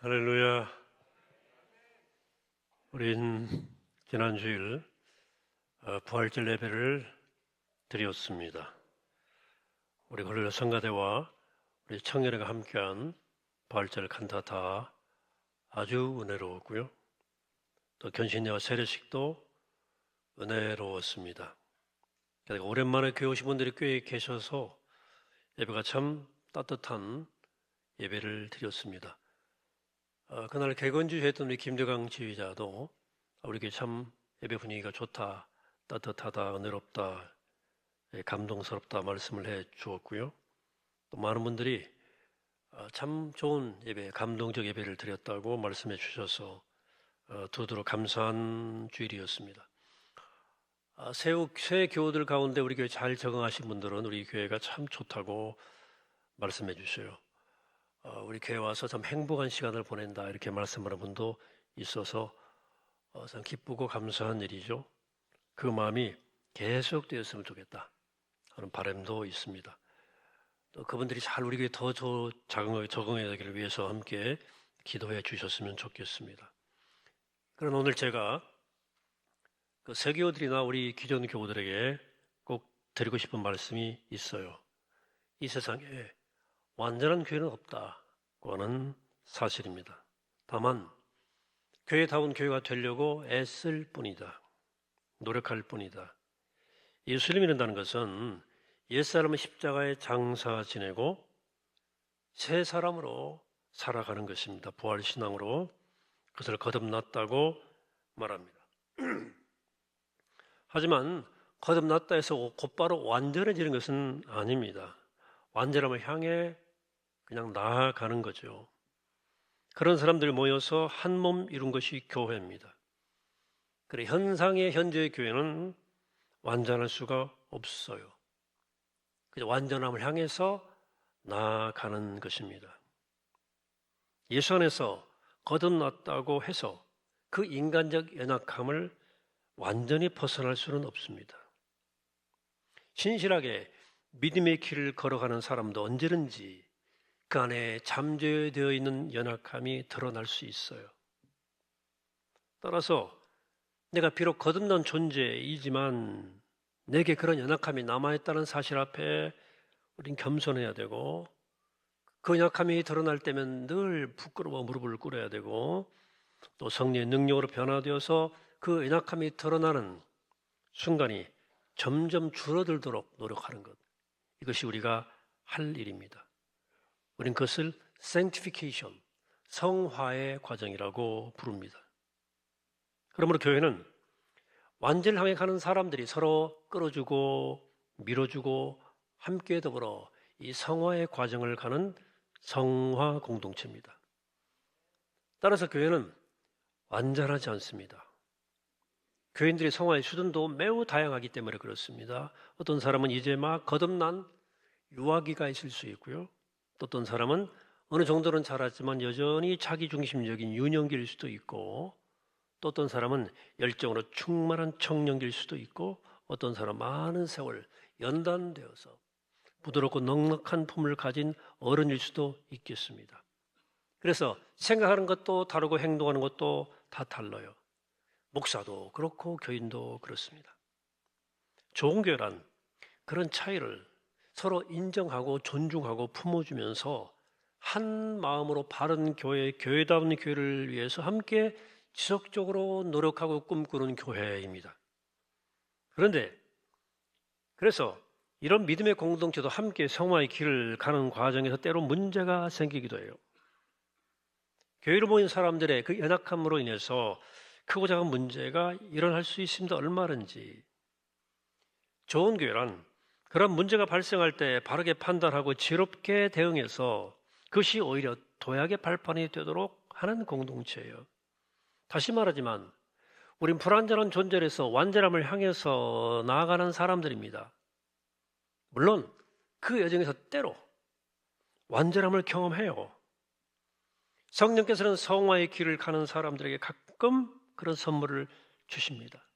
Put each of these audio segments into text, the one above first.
할렐루야. 우린 지난 주일 부활절 예배를 드렸습니다. 우리 고릴라 성가대와 우리 청년회가 함께한 부활절 칸타타 아주 은혜로웠고요. 또 견신예와 세례식도 은혜로웠습니다. 오랜만에 교회 오신 분들이 꽤 계셔서 예배가 참 따뜻한 예배를 드렸습니다. 그날 개건주 했던 우리 김대강 지휘자도 우리에게 참 예배 분위기가 좋다, 따뜻하다, 은혜롭다, 감동스럽다 말씀을 해 주었고요. 또 많은 분들이 참 좋은 예배, 감동적 예배를 드렸다고 말씀해 주셔서 두드러 감사한 주일이었습니다. 새 교우들 가운데 우리 교회 잘 적응하신 분들은 우리 교회가 참 좋다고 말씀해 주셔요. 우리 교회 와서 참 행복한 시간을 보낸다 이렇게 말씀하는 분도 있어서 참 기쁘고 감사한 일이죠. 그 마음이 계속되었으면 좋겠다 하는 바람도 있습니다. 또 그분들이 잘 우리 교회에 더 적응해야 되기를 위해서 함께 기도해 주셨으면 좋겠습니다. 그럼 오늘 제가 그 새교우들이나 우리 기존 교우들에게 꼭 드리고 싶은 말씀이 있어요. 이 세상에 완전한 교회는 없다고 하는 사실입니다. 다만 교회다운 교회가 되려고 애쓸 뿐이다. 노력할 뿐이다. 예수를 믿는다는 것은 옛사람은 십자가에 장사 지내고 새 사람으로 살아가는 것입니다. 부활신앙으로 그것을 거듭났다고 말합니다. 하지만 거듭났다 해서 곧바로 완전해지는 것은 아닙니다. 완전함을 향해 그냥 나아가는 거죠. 그런 사람들 모여서 한 몸 이룬 것이 교회입니다. 그래 현상의 현재의 교회는 완전할 수가 없어요. 그저 완전함을 향해서 나아가는 것입니다. 예수 안에서 거듭났다고 해서 그 인간적 연약함을 완전히 벗어날 수는 없습니다. 신실하게 믿음의 길을 걸어가는 사람도 언제든지 그 안에 잠재되어 있는 연약함이 드러날 수 있어요. 따라서 내가 비록 거듭난 존재이지만 내게 그런 연약함이 남아있다는 사실 앞에 우린 겸손해야 되고 그 연약함이 드러날 때면 늘 부끄러워 무릎을 꿇어야 되고 또 성령의 능력으로 변화되어서 그 연약함이 드러나는 순간이 점점 줄어들도록 노력하는 것. 이것이 우리가 할 일입니다. 우린 그것을 sanctification, 성화의 과정이라고 부릅니다. 그러므로 교회는 완전을 향해 가는 사람들이 서로 끌어주고 밀어주고 함께 더불어 이 성화의 과정을 가는 성화 공동체입니다. 따라서 교회는 완전하지 않습니다. 교인들의 성화의 수준도 매우 다양하기 때문에 그렇습니다. 어떤 사람은 이제 막 거듭난 유아기가 있을 수 있고요. 또 어떤 사람은 어느 정도는 자랐지만 여전히 자기중심적인 유년기일 수도 있고 또 어떤 사람은 열정으로 충만한 청년기일 수도 있고 어떤 사람은 많은 세월 연단되어서 부드럽고 넉넉한 품을 가진 어른일 수도 있겠습니다. 그래서 생각하는 것도 다르고 행동하는 것도 다 달라요. 목사도 그렇고 교인도 그렇습니다. 좋은 교회란 그런 차이를 서로 인정하고 존중하고 품어주면서 한 마음으로 바른 교회, 교회다운 교회를 위해서 함께 지속적으로 노력하고 꿈꾸는 교회입니다. 그래서 이런 믿음의 공동체도 함께 성화의 길을 가는 과정에서 때로 문제가 생기기도 해요. 교회로 모인 사람들의 그 연약함으로 인해서 크고 작은 문제가 일어날 수 있습니다. 얼마든지. 좋은 교회란 그런 문제가 발생할 때 바르게 판단하고 지혜롭게 대응해서 그것이 오히려 도약의 발판이 되도록 하는 공동체예요. 다시 말하지만 우린 불완전한 존재에서 완전함을 향해서 나아가는 사람들입니다. 물론 그 여정에서 때로 완전함을 경험해요. 성령께서는 성화의 길을 가는 사람들에게 가끔 그런 선물을 주십니다.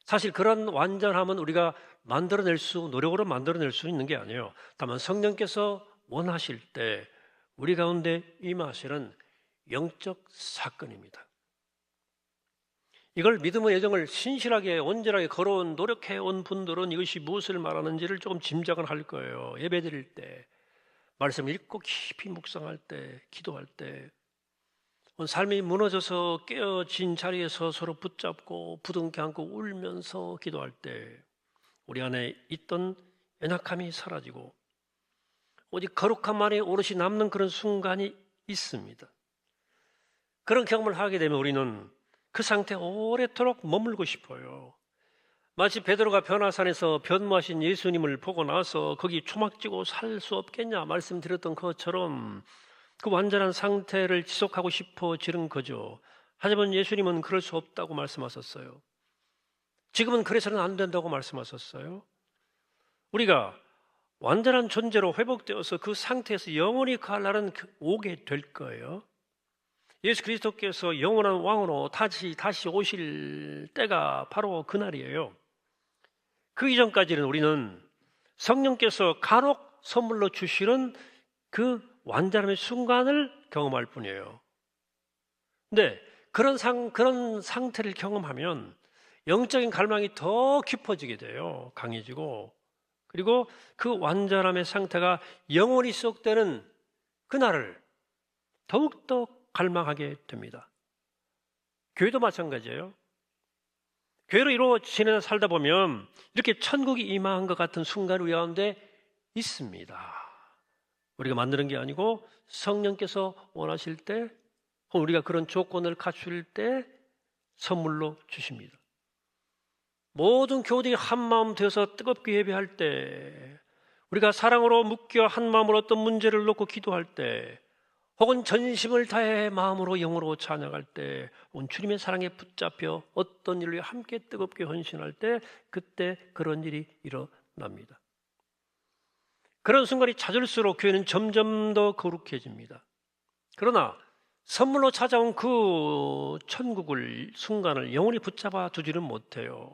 사실 그런 완전함은 우리가 노력으로 만들어낼 수 있는 게 아니에요. 다만 성령께서 원하실 때 우리 가운데 임하시는 영적 사건입니다. 이걸 믿음의 여정을 신실하게 온전하게 걸어온 노력해온 분들은 이것이 무엇을 말하는지를 조금 짐작은 할 거예요. 예배드릴 때, 말씀을 읽고 깊이 묵상할 때, 기도할 때, 삶이 무너져서 깨어진 자리에서 서로 붙잡고 부둥켜 안고 울면서 기도할 때 우리 안에 있던 연약함이 사라지고 오직 거룩함만이 오롯이 남는 그런 순간이 있습니다. 그런 경험을 하게 되면 우리는 그 상태에 오래도록 머물고 싶어요. 마치 베드로가 변화산에서 변모하신 예수님을 보고 나서 거기 초막지고 살 수 없겠냐 말씀드렸던 것처럼 그 완전한 상태를 지속하고 싶어지는 거죠. 하지만 예수님은 그럴 수 없다고 말씀하셨어요. 지금은 그래서는 안 된다고 말씀하셨어요. 우리가 완전한 존재로 회복되어서 그 상태에서 영원히 갈 날은 오게 될 거예요. 예수 그리스도께서 영원한 왕으로 다시 오실 때가 바로 그날이에요. 그 이전까지는 우리는 성령께서 간혹 선물로 주시는 그 완전함의 순간을 경험할 뿐이에요. 근데 그런 상태를 경험하면 영적인 갈망이 더 깊어지게 돼요. 강해지고. 그리고 그 완전함의 상태가 영원히 지속되는 그날을 더욱더 갈망하게 됩니다. 교회도 마찬가지예요. 교회로 이루어지는 살다 보면 이렇게 천국이 임한 것 같은 순간이 우리 가운데 있습니다. 우리가 만드는 게 아니고 성령께서 원하실 때 혹은 우리가 그런 조건을 갖출 때 선물로 주십니다. 모든 교우들이 한 마음 되어서 뜨겁게 예배할 때, 우리가 사랑으로 묶여 한 마음으로 어떤 문제를 놓고 기도할 때, 혹은 전심을 다해 마음으로 영으로 찬양할 때, 혹은 주님의 사랑에 붙잡혀 어떤 일을 함께 뜨겁게 헌신할 때, 그때 그런 일이 일어납니다. 그런 순간이 찾을수록 교회는 점점 더 거룩해집니다. 그러나 선물로 찾아온 그 천국을 순간을 영원히 붙잡아 두지는 못해요.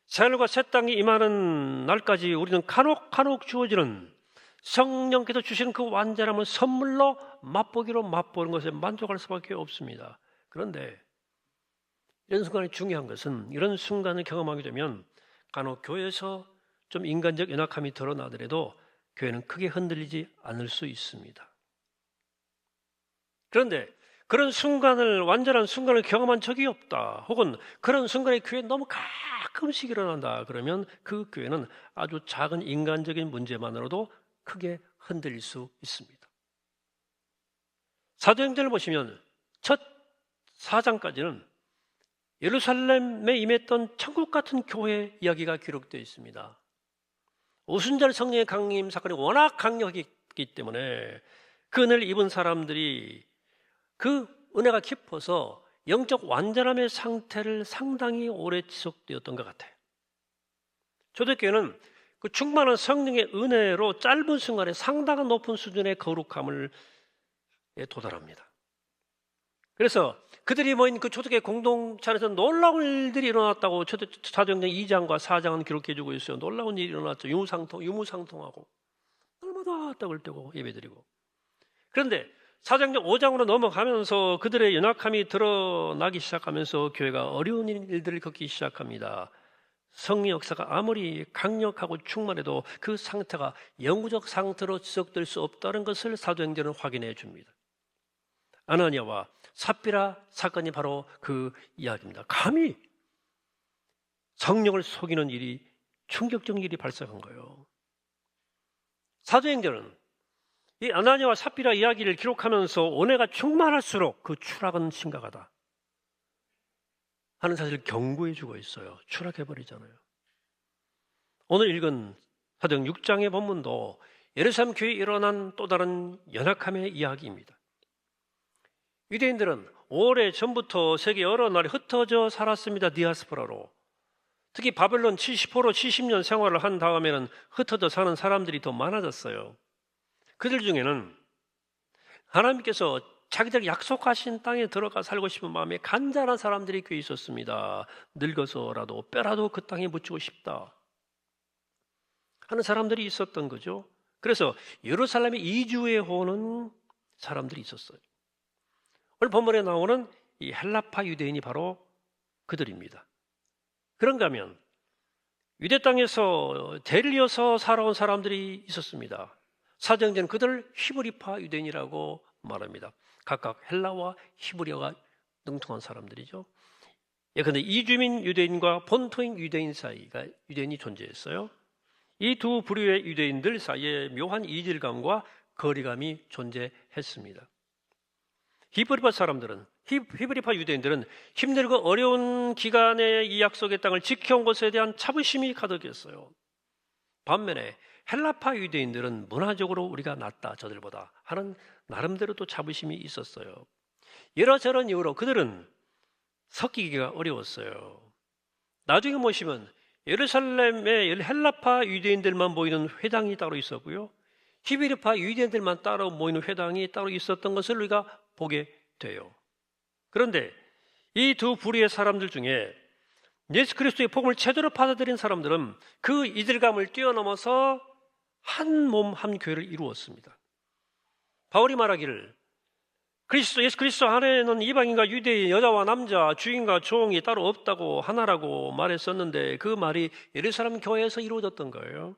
새하늘과 새 땅이 임하는 날까지 우리는 간혹 주어지는 성령께서 주시는 그 완전함을 선물로 맛보는 것에 만족할 수밖에 없습니다. 그런데 이런 순간이 중요한 것은 이런 순간을 경험하게 되면 간혹 교회에서 좀 인간적 연약함이 드러나더라도 교회는 크게 흔들리지 않을 수 있습니다. 그런데 그런 완전한 순간을 경험한 적이 없다. 혹은 그런 순간에 교회에 너무 가끔씩 일어난다. 그러면 그 교회는 아주 작은 인간적인 문제만으로도 크게 흔들릴 수 있습니다. 사도행전을 보시면 첫 4장까지는 예루살렘에 임했던 천국 같은 교회 이야기가 기록되어 있습니다. 오순절 성령의 강림 사건이 워낙 강력했기 때문에 그 은혜를 입은 사람들이 그 은혜가 깊어서 영적 완전함의 상태를 상당히 오래 지속되었던 것 같아요. 초대교회는 그 충만한 성령의 은혜로 짧은 순간에 상당한 높은 수준의 거룩함을 도달합니다. 그래서 그들이 모인 그 초대교회 공동체에서 놀라운 일들이 일어났다고 사도행전 2장과 4장은 기록해주고 있어요. 놀라운 일이 일어났죠. 유무상통하고 날마다 떡을 떼고 예배드리고. 그런데 사도행전 5장으로 넘어가면서 그들의 연약함이 드러나기 시작하면서 교회가 어려운 일들을 겪기 시작합니다. 성령 역사가 아무리 강력하고 충만해도 그 상태가 영구적 상태로 지속될 수 없다는 것을 사도행전은 확인해 줍니다. 아나니아와 삽비라 사건이 바로 그 이야기입니다. 감히 성령을 속이는 일이 충격적인 일이 발생한 거예요. 사도행전은 이 아나니아와 삽비라 이야기를 기록하면서 은혜가 충만할수록 그 추락은 심각하다 하는 사실을 경고해주고 있어요. 추락해버리잖아요. 오늘 읽은 사도행 6장의 본문도 예루살렘 교회에 일어난 또 다른 연약함의 이야기입니다. 유대인들은 오래 전부터 세계 여러 나라에 흩어져 살았습니다. 디아스포라로. 특히 바벨론 70호로 70년 생활을 한 다음에는 흩어져 사는 사람들이 더 많아졌어요. 그들 중에는 하나님께서 자기들 약속하신 땅에 들어가 살고 싶은 마음에 간절한 사람들이 꽤 있었습니다. 늙어서라도 뼈라도 그 땅에 묻히고 싶다 하는 사람들이 있었던 거죠. 그래서 예루살렘에 이주해 오는 사람들이 있었어요. 오늘 본문에 나오는 이 헬라파 유대인이 바로 그들입니다. 그런가 하면 유대 땅에서 대를 이어서 살아온 사람들이 있었습니다. 사도행전 그들을 히브리파 유대인이라고 말합니다. 각각 헬라와 히브리어가 능통한 사람들이죠. 예컨대 이주민 유대인과 본토인 유대인 사이가 유대인이 존재했어요. 이 두 부류의 유대인들 사이에 묘한 이질감과 거리감이 존재했습니다. 히브리파 유대인들은 힘들고 어려운 기간에 이 약속의 땅을 지켜온 것에 대한 자부심이 가득했어요. 반면에 헬라파 유대인들은 문화적으로 우리가 낫다 저들보다 하는 나름대로 또 자부심이 있었어요. 이러저런 이유로 그들은 섞이기가 어려웠어요. 나중에 보시면 예루살렘에 헬라파 유대인들만 모이는 회당이 따로 있었고요, 히브리파 유대인들만 따로 모이는 회당이 따로 있었던 것을 우리가 보게 돼요. 그런데 이 두 부류의 사람들 중에 예수 그리스도의 복음을 제대로 받아들인 사람들은 그 이질감을 뛰어넘어서 한 몸 한 교회를 이루었습니다. 바울이 말하기를 예수 그리스도 안에는 이방인과 유대인, 여자와 남자, 주인과 종이 따로 없다고 하나라고 말했었는데 그 말이 예루살렘 교회에서 이루어졌던 거예요.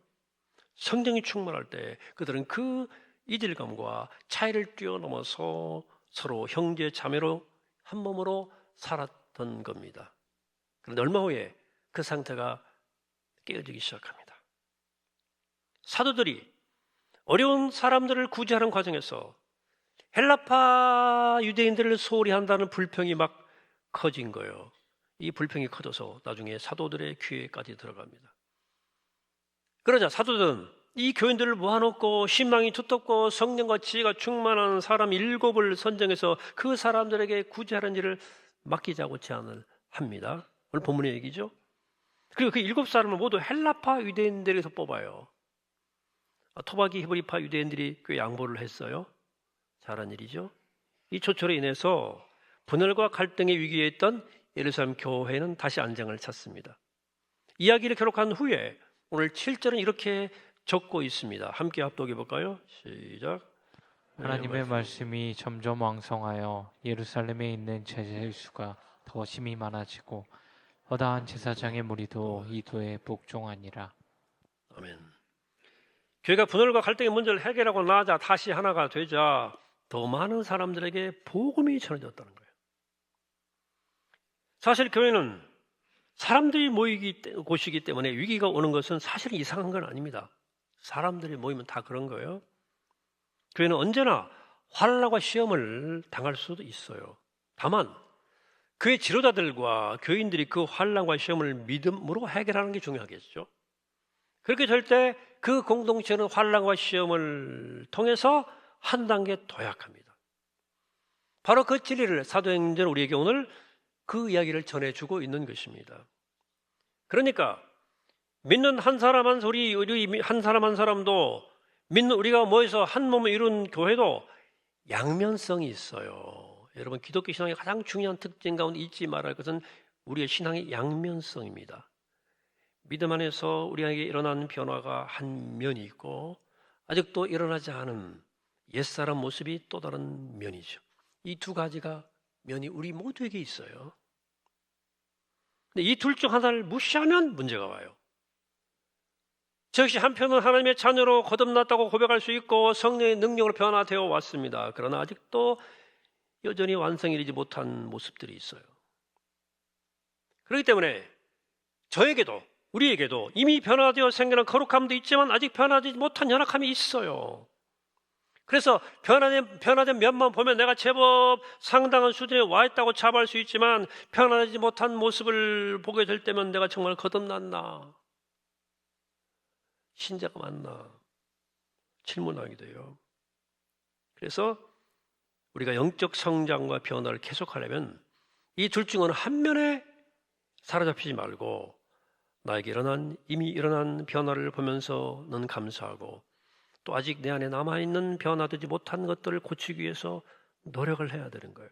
성령이 충만할 때 그들은 그 이질감과 차이를 뛰어넘어서 서로 형제 자매로 한 몸으로 살았던 겁니다. 그런데 얼마 후에 그 상태가 깨어지기 시작합니다. 사도들이 어려운 사람들을 구제하는 과정에서 헬라파 유대인들을 소홀히 한다는 불평이 막 커진 거예요. 이 불평이 커져서 나중에 사도들의 귀에까지 들어갑니다. 그러자 사도들은 이 교인들을 모아놓고 신망이 두텁고 성령과 지혜가 충만한 사람 7을 선정해서 그 사람들에게 구제하는 일을 맡기자고 제안을 합니다. 오늘 본문의 얘기죠. 그리고 그 7사람을 모두 헬라파 유대인들에서 뽑아요. 토박이 히브리파 유대인들이 꽤 양보를 했어요. 잘한 일이죠. 이 조처로 인해서 분열과 갈등의 위기에 있던 예루살렘 교회는 다시 안정을 찾습니다. 이야기를 기록한 후에 오늘 7절은 이렇게 적고 있습니다. 함께 합독해 볼까요? 시작. 하나님의 말씀이 점점 왕성하여 예루살렘에 있는 제자의 수가 더 심히 많아지고 허다한 제사장의 무리도 이도에 복종하니라. 아멘. 교회가 분열과 갈등의 문제를 해결하고 나자 다시 하나가 되자 더 많은 사람들에게 복음이 전해졌다는 거예요. 사실 교회는 사람들이 곳이기 때문에 위기가 오는 것은 사실 이상한 건 아닙니다. 사람들이 모이면 다 그런 거예요. 교회는 언제나 환난과 시험을 당할 수도 있어요. 다만 교회 지도자들과 교인들이 그 환난과 시험을 믿음으로 해결하는 게 중요하겠죠. 그렇게 될 때 그 공동체는 환난과 시험을 통해서 한 단계 도약합니다. 바로 그 진리를 사도행전 우리에게 오늘 그 이야기를 전해주고 있는 것입니다. 그러니까 믿는 한 사람 우리 한 사람 한 사람도 믿는 우리가 모여서 한 몸을 이룬 교회도 양면성이 있어요. 여러분, 기독교 신앙의 가장 중요한 특징 가운데 잊지 말아야 할 것은 우리의 신앙의 양면성입니다. 믿음 안에서 우리에게 일어나는 변화가 한 면이 있고 아직도 일어나지 않은 옛사람 모습이 또 다른 면이죠. 이 두 가지가 면이 우리 모두에게 있어요. 근데 이 둘 중 하나를 무시하면 문제가 와요. 저 역시 한편은 하나님의 자녀로 거듭났다고 고백할 수 있고 성령의 능력으로 변화되어 왔습니다. 그러나 아직도 여전히 완성이 이르지 못한 모습들이 있어요. 그렇기 때문에 저에게도 우리에게도 이미 변화되어 생겨난 거룩함도 있지만 아직 변화되지 못한 연약함이 있어요. 그래서 변화된 면만 보면 내가 제법 상당한 수준에 와 있다고 자부할 수 있지만 변화되지 못한 모습을 보게 될 때면 내가 정말 거듭났나? 신자가 맞나? 질문하게 돼요. 그래서 우리가 영적 성장과 변화를 계속하려면 이 둘 중 어느 한 면에 사로잡히지 말고 나에게 이미 일어난 변화를 보면서는 감사하고 또 아직 내 안에 남아있는 변화되지 못한 것들을 고치기 위해서 노력을 해야 되는 거예요.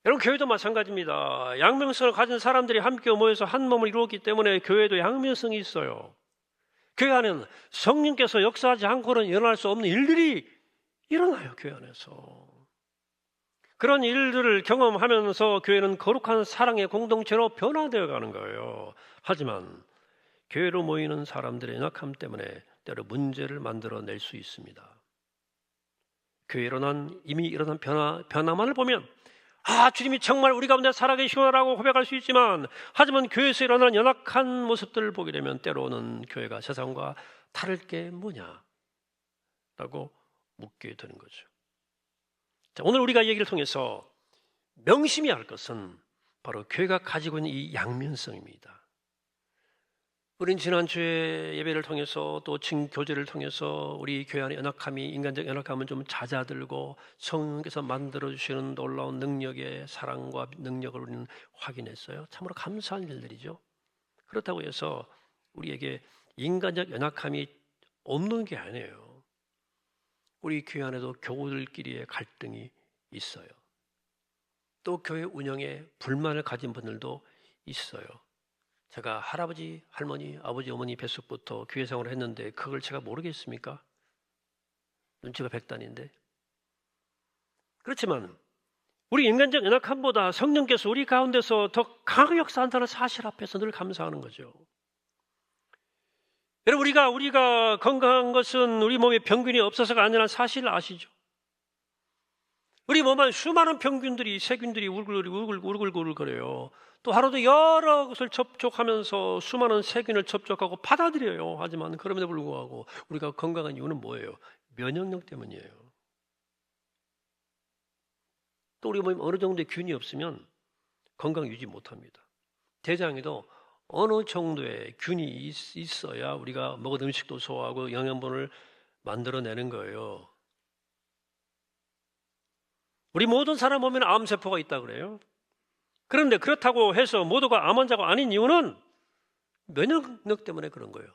여러분, 교회도 마찬가지입니다. 양면성을 가진 사람들이 함께 모여서 한 몸을 이루었기 때문에 교회도 양면성이 있어요. 교회 안에는 성령께서 역사하지 않고는 일어날 수 없는 일들이 일어나요. 교회 안에서. 그런 일들을 경험하면서 교회는 거룩한 사랑의 공동체로 변화되어 가는 거예요. 하지만 교회로 모이는 사람들의 연약함 때문에 때로 문제를 만들어낼 수 있습니다. 교회로 이미 일어난 변화만을 보면 주님이 정말 우리 가운데 살아계시구나라고 고백할 수 있지만, 하지만 교회에서 일어나는 연약한 모습들을 보게 되면 때로는 교회가 세상과 다를 게 뭐냐? 라고 묻게 되는 거죠. 자, 오늘 우리가 얘기를 통해서 명심해야 할 것은 바로 교회가 가지고 있는 이 양면성입니다. 우린 지난주에 예배를 통해서 또 교제를 통해서 우리 교회 안의 연약함이, 인간적 연약함은 좀 잦아들고 성령께서 만들어주시는 놀라운 능력의 사랑과 능력을 우리는 확인했어요. 참으로 감사한 일들이죠. 그렇다고 해서 우리에게 인간적 연약함이 없는 게 아니에요. 우리 교회 안에도 교우들끼리의 갈등이 있어요. 또 교회 운영에 불만을 가진 분들도 있어요. 제가 할아버지, 할머니, 아버지, 어머니 뱃속부터 교회 생활을 했는데 그걸 제가 모르겠습니까? 눈치가 백단인데. 그렇지만 우리 인간적 연약함보다 성령께서 우리 가운데서 더 강하게 역사한다는 사실 앞에서 늘 감사하는 거죠. 여러분, 우리가 건강한 것은 우리 몸에 병균이 없어서가 아니라는 사실을 아시죠? 우리 몸 안에 수많은 병균들이, 세균들이 울글울글 거려요. 또 하루도 여러 것을 접촉하면서 수많은 세균을 접촉하고 받아들여요. 하지만 그럼에도 불구하고 우리가 건강한 이유는 뭐예요? 면역력 때문이에요. 또 우리 몸에 어느 정도의 균이 없으면 건강 유지 못합니다. 대장에도 어느 정도의 균이 있어야 우리가 먹은 음식도 소화하고 영양분을 만들어내는 거예요. 우리 모든 사람 몸에는 암세포가 있다 그래요. 그런데 그렇다고 해서 모두가 암 환자가 아닌 이유는 면역력 때문에 그런 거예요.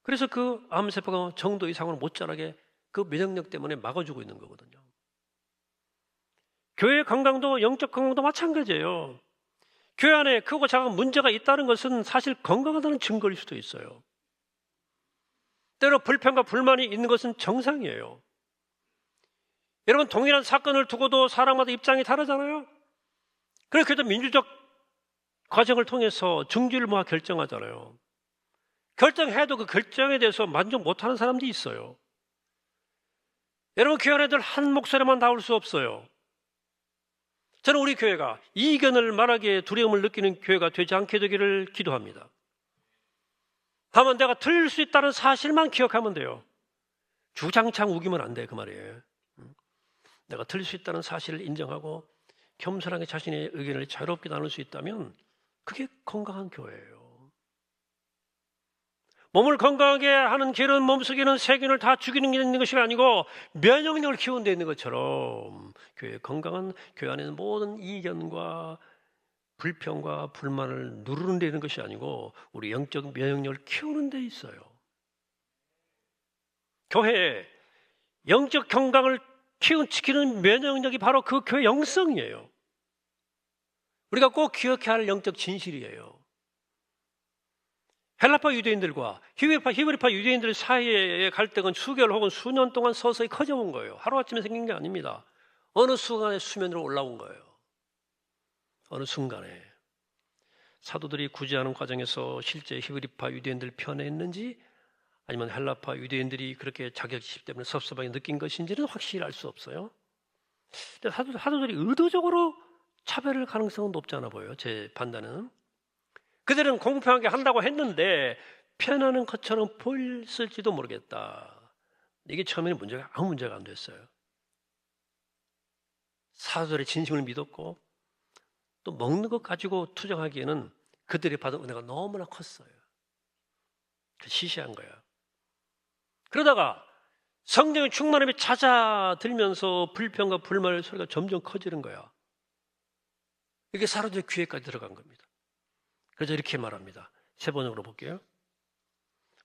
그래서 그 암세포가 정도 이상으로 못 자라게 그 면역력 때문에 막아주고 있는 거거든요. 교회 건강도 영적 건강도 마찬가지예요. 교회 안에 크고 작은 문제가 있다는 것은 사실 건강하다는 증거일 수도 있어요. 때로 불평과 불만이 있는 것은 정상이에요. 여러분, 동일한 사건을 두고도 사람마다 입장이 다르잖아요. 그래도 민주적 과정을 통해서 중지를 모아 결정하잖아요. 결정해도 그 결정에 대해서 만족 못하는 사람들이 있어요. 여러분, 교회 안에들 한 목소리만 나올 수 없어요. 저는 우리 교회가 이견을 말하기에 두려움을 느끼는 교회가 되지 않게 되기를 기도합니다. 다만 내가 틀릴 수 있다는 사실만 기억하면 돼요. 주장창 우기면 안 돼, 그 말이에요. 내가 틀릴 수 있다는 사실을 인정하고 겸손하게 자신의 의견을 자유롭게 나눌 수 있다면 그게 건강한 교회예요. 몸을 건강하게 하는 길은 몸속에는 세균을 다 죽이는 게 있는 것이 아니고 면역력을 키우는 데 있는 것처럼 건강한 교회 안에는 모든 이견과 불평과 불만을 누르는 데 있는 것이 아니고 우리 영적 면역력을 키우는 데 있어요. 교회에 영적 건강을 지키는 면역력이 바로 그 교회 영성이에요. 우리가 꼭 기억해야 할 영적 진실이에요. 헬라파 유대인들과 히브리파 유대인들 사이의 갈등은 수개월 혹은 수년 동안 서서히 커져온 거예요. 하루아침에 생긴 게 아닙니다. 어느 순간에 수면 위로 올라온 거예요. 어느 순간에 사도들이 구제하는 과정에서 실제 히브리파 유대인들 편에 있는지 아니면 헬라파 유대인들이 그렇게 자격지심 때문에 섭섭하게 느낀 것인지는 확실히 알 수 없어요. 근데 사도들이 의도적으로 차별할 가능성은 높지 않아 보여요. 제 판단은. 그들은 공평하게 한다고 했는데 편하는 것처럼 보였을지도 모르겠다. 이게 처음에는 아무 문제가 안 됐어요. 사도들의 진심을 믿었고 또 먹는 것 가지고 투정하기에는 그들이 받은 은혜가 너무나 컸어요. 시시한 거야. 그러다가 성령의 충만함이 잦아들면서 불평과 불만의 소리가 점점 커지는 거야. 이게 사람들의 귀에까지 들어간 겁니다. 그래서 이렇게 말합니다. 세 번역으로 볼게요.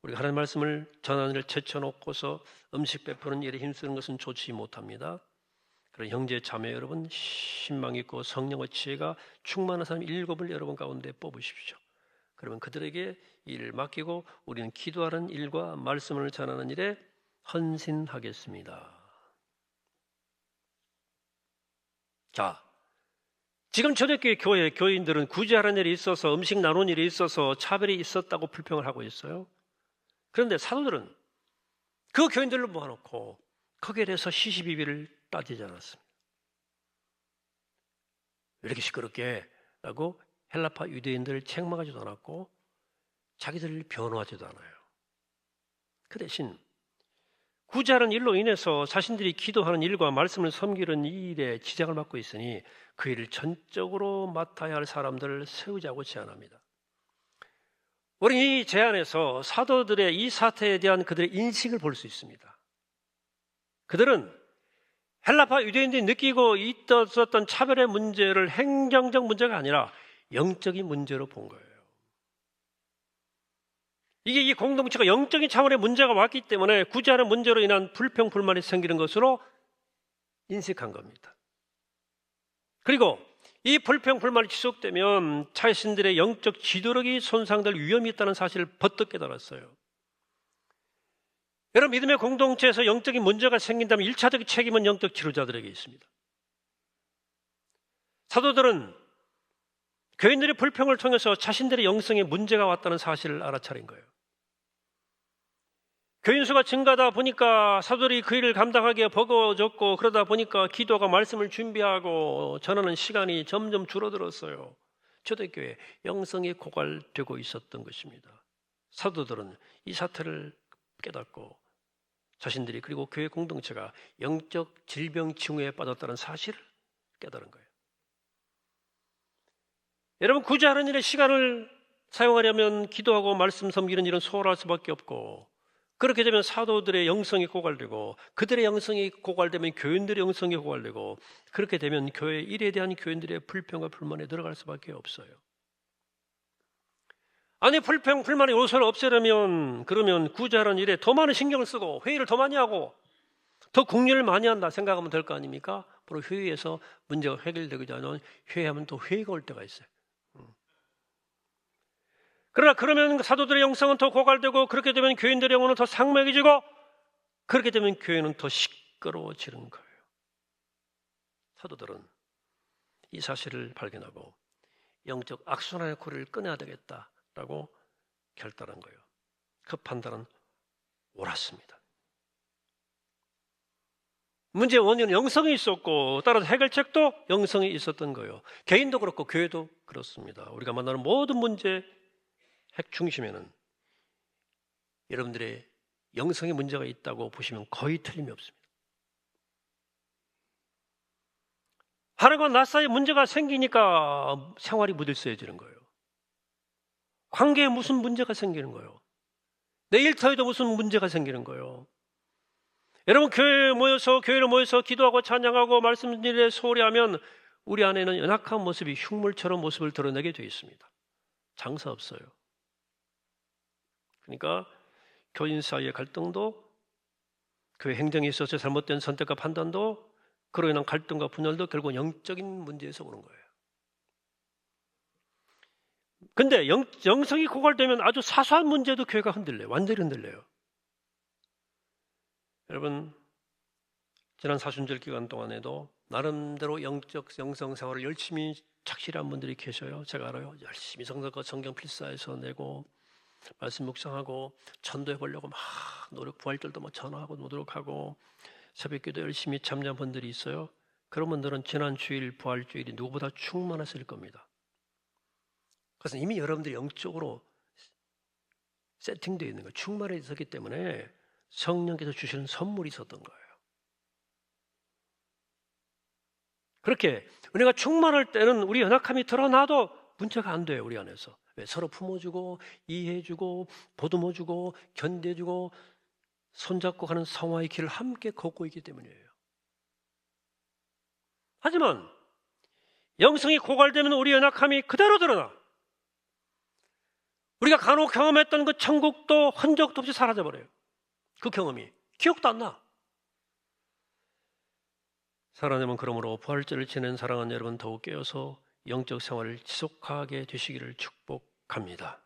우리가 하나님의 말씀을 전하는 일을 제쳐놓고서 음식 베푸는 일에 힘쓰는 것은 좋지 못합니다. 그런 형제 자매 여러분, 신망 있고 성령의 지혜가 충만한 사람 7을 여러분 가운데 뽑으십시오. 그러면 그들에게 일을 맡기고 우리는 기도하는 일과 말씀을 전하는 일에 헌신하겠습니다. 자, 지금 초대교회 교회 교인들은 구제하는 일이 있어서 음식 나눈 일이 있어서 차별이 있었다고 불평을 하고 있어요. 그런데 사도들은 그 교인들을 모아놓고 거기에 대해서 시시비비를 따지지 않았습니다. 왜 이렇게 시끄럽게? 라고 헬라파 유대인들을 책망하지도 않았고 자기들을 변호하지도 않아요. 그 대신 구제하는 일로 인해서 자신들이 기도하는 일과 말씀을 섬기는 이 일에 지장을 받고 있으니 그 일을 전적으로 맡아야 할 사람들을 세우자고 제안합니다. 우리는 이 제안에서 사도들의 이 사태에 대한 그들의 인식을 볼 수 있습니다. 그들은 헬라파 유대인들이 느끼고 있었던 차별의 문제를 행정적 문제가 아니라 영적인 문제로 본 거예요. 이게 이 공동체가 영적인 차원의 문제가 왔기 때문에 구제하는 문제로 인한 불평, 불만이 생기는 것으로 인식한 겁니다. 그리고 이 불평, 불만이 지속되면 자신들의 영적 지도력이 손상될 위험이 있다는 사실을 버뜩 깨달았어요. 여러분, 믿음의 공동체에서 영적인 문제가 생긴다면 1차적 책임은 영적 지도자들에게 있습니다. 사도들은 교인들의 불평을 통해서 자신들의 영성에 문제가 왔다는 사실을 알아차린 거예요. 교인 수가 증가하다 보니까 사도들이 그 일을 감당하기에 버거워졌고 그러다 보니까 기도가 말씀을 준비하고 전하는 시간이 점점 줄어들었어요. 초대교회 영성이 고갈되고 있었던 것입니다. 사도들은 이 사태를 깨닫고 자신들이 그리고 교회 공동체가 영적 질병 징후에 빠졌다는 사실을 깨달은 거예요. 여러분, 구제하는 일에 시간을 사용하려면 기도하고 말씀 섬기는 일은 소홀할 수밖에 없고 그렇게 되면 사도들의 영성이 고갈되고 그들의 영성이 고갈되면 교인들의 영성이 고갈되고 그렇게 되면 교회 일에 대한 교인들의 불평과 불만에 들어갈 수밖에 없어요. 아니, 불평, 불만의 요소를 없애려면 그러면 구제하는 일에 더 많은 신경을 쓰고 회의를 더 많이 하고 더 공유를 많이 한다 생각하면 될 거 아닙니까? 바로 회의에서 문제가 해결되지 않으면 회의하면 또 회의가 올 때가 있어요. 그러나 그러면 사도들의 영성은 더 고갈되고 그렇게 되면 교인들의 영혼은 더 상막해지고 그렇게 되면 교회는 더 시끄러워지는 거예요. 사도들은 이 사실을 발견하고 영적 악순환의 고리를 끊어야 되겠다라고 결단한 거예요. 그 판단은 옳았습니다. 문제의 원인은 영성이 있었고 따라서 해결책도 영성이 있었던 거예요. 개인도 그렇고 교회도 그렇습니다. 우리가 만나는 모든 문제 핵 중심에는 여러분들의 영성의 문제가 있다고 보시면 거의 틀림이 없습니다. 하루가 낮 사이에 문제가 생기니까 생활이 무질서해지는 거예요. 관계에 무슨 문제가 생기는 거예요. 내 일터에도 무슨 문제가 생기는 거예요. 여러분, 교회를 모여서 기도하고 찬양하고 말씀 일에 소홀히 하면 우리 안에는 연약한 모습이 흉물처럼 모습을 드러내게 되어 있습니다. 장사 없어요. 그러니까 교인 사이의 갈등도 교회 행정에 있어서 잘못된 선택과 판단도 그로 인한 갈등과 분열도 결국 영적인 문제에서 오는 거예요. 근데 영성이 고갈되면 아주 사소한 문제도 교회가 흔들려요. 완전히 흔들려요. 여러분, 지난 사순절 기간 동안에도 나름대로 영적 영성 생활을 열심히 착실한 분들이 계셔요. 제가 알아요. 열심히 성서과 성경 필사해서 내고 말씀 묵상하고 전도해 보려고 막 부활절도 막 전화하고 노력하고 새벽기도 열심히 참여한 분들이 있어요. 그런 분들은 지난 주일 부활주일이 누구보다 충만했을 겁니다. 그래서 이미 여러분들이 영적으로 세팅되어 있는 거예요. 충만해 있었기 때문에 성령께서 주시는 선물이 있었던 거예요. 그렇게 은혜가 충만할 때는 우리 연약함이 드러나도 문제가 안 돼요. 우리 안에서. 왜? 서로 품어주고 이해해주고 보듬어주고 견뎌주고 손잡고 가는 성화의 길을 함께 걷고 있기 때문이에요. 하지만 영성이 고갈되면 우리 연약함이 그대로 드러나. 우리가 간혹 경험했던 그 천국도 흔적도 없이 사라져버려요. 그 경험이 기억도 안 나. 사랑하면 그러므로 부활절을 지낸 사랑하는 여러분 더욱 깨어서 영적 생활을 지속하게 되시기를 축복합니다.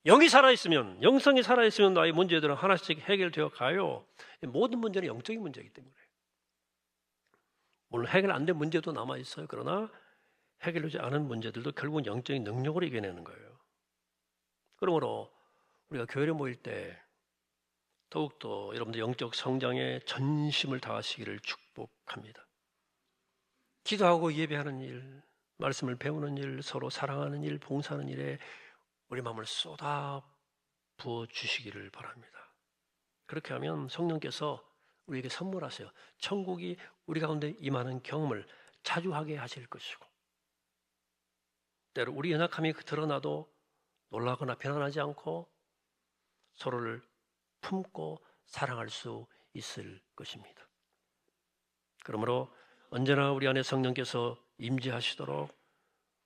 영이 살아있으면, 영성이 살아있으면 나의 문제들은 하나씩 해결되어 가요. 모든 문제는 영적인 문제이기 때문에 오늘 해결 안 된 문제도 남아 있어요. 그러나 해결되지 않은 문제들도 결국은 영적인 능력으로 이겨내는 거예요. 그러므로 우리가 교회를 모일 때 더욱더 여러분들 영적 성장에 전심을 다하시기를 축복합니다. 기도하고 예배하는 일, 말씀을 배우는 일, 서로 사랑하는 일, 봉사하는 일에 우리 마음을 쏟아 부어 주시기를 바랍니다. 그렇게 하면 성령께서 우리에게 선물하세요. 천국이 우리 가운데 임하는 경험을 자주 하게 하실 것이고, 때로 우리 연약함이 드러나도 놀라거나 변환하지 않고 서로를 품고 사랑할 수 있을 것입니다. 그러므로 언제나 우리 안에 성령께서 임재하시도록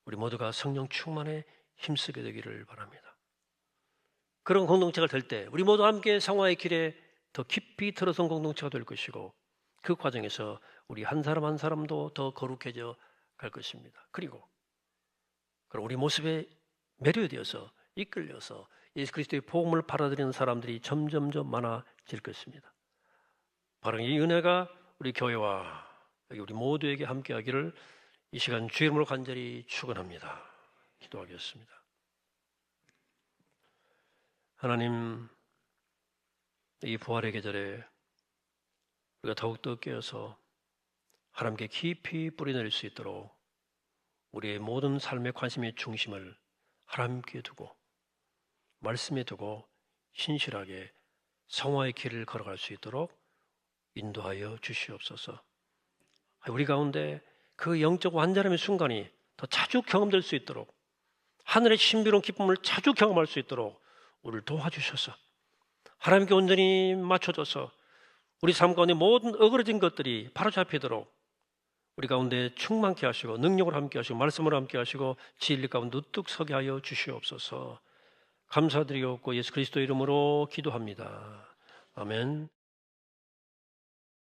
우리 모두가 성령 충만에 힘쓰게 되기를 바랍니다. 그런 공동체가 될 때 우리 모두 함께 성화의 길에 더 깊이 들어선 공동체가 될 것이고, 그 과정에서 우리 한 사람 한 사람도 더 거룩해져 갈 것입니다. 그리고 우리 모습에 매료되어서 이끌려서 예수 그리스도의 복음을 받아들이는 사람들이 점점점 많아질 것입니다. 바로 이 은혜가 우리 교회와 여기 우리 모두에게 함께하기를 이 시간 주의 이름으로 간절히 축원합니다. 기도하겠습니다. 하나님, 이 부활의 계절에 우리가 더욱더 깨어서 하나님께 깊이 뿌리내릴 수 있도록 우리의 모든 삶의 관심의 중심을 하나님께 두고 말씀에 두고 신실하게 성화의 길을 걸어갈 수 있도록 인도하여 주시옵소서. 우리 가운데 그 영적 완전함의 순간이 더 자주 경험될 수 있도록, 하늘의 신비로운 기쁨을 자주 경험할 수 있도록 우리를 도와주셔서 하나님께 온전히 맞춰줘서 우리 삶 가운데 모든 어그러진 것들이 바로잡히도록 우리 가운데 충만케 하시고 능력으로 함께 하시고 말씀으로 함께 하시고 진리 가운데 우뚝 서게 하여 주시옵소서. 감사드리옵고 예수 그리스도 이름으로 기도합니다. 아멘.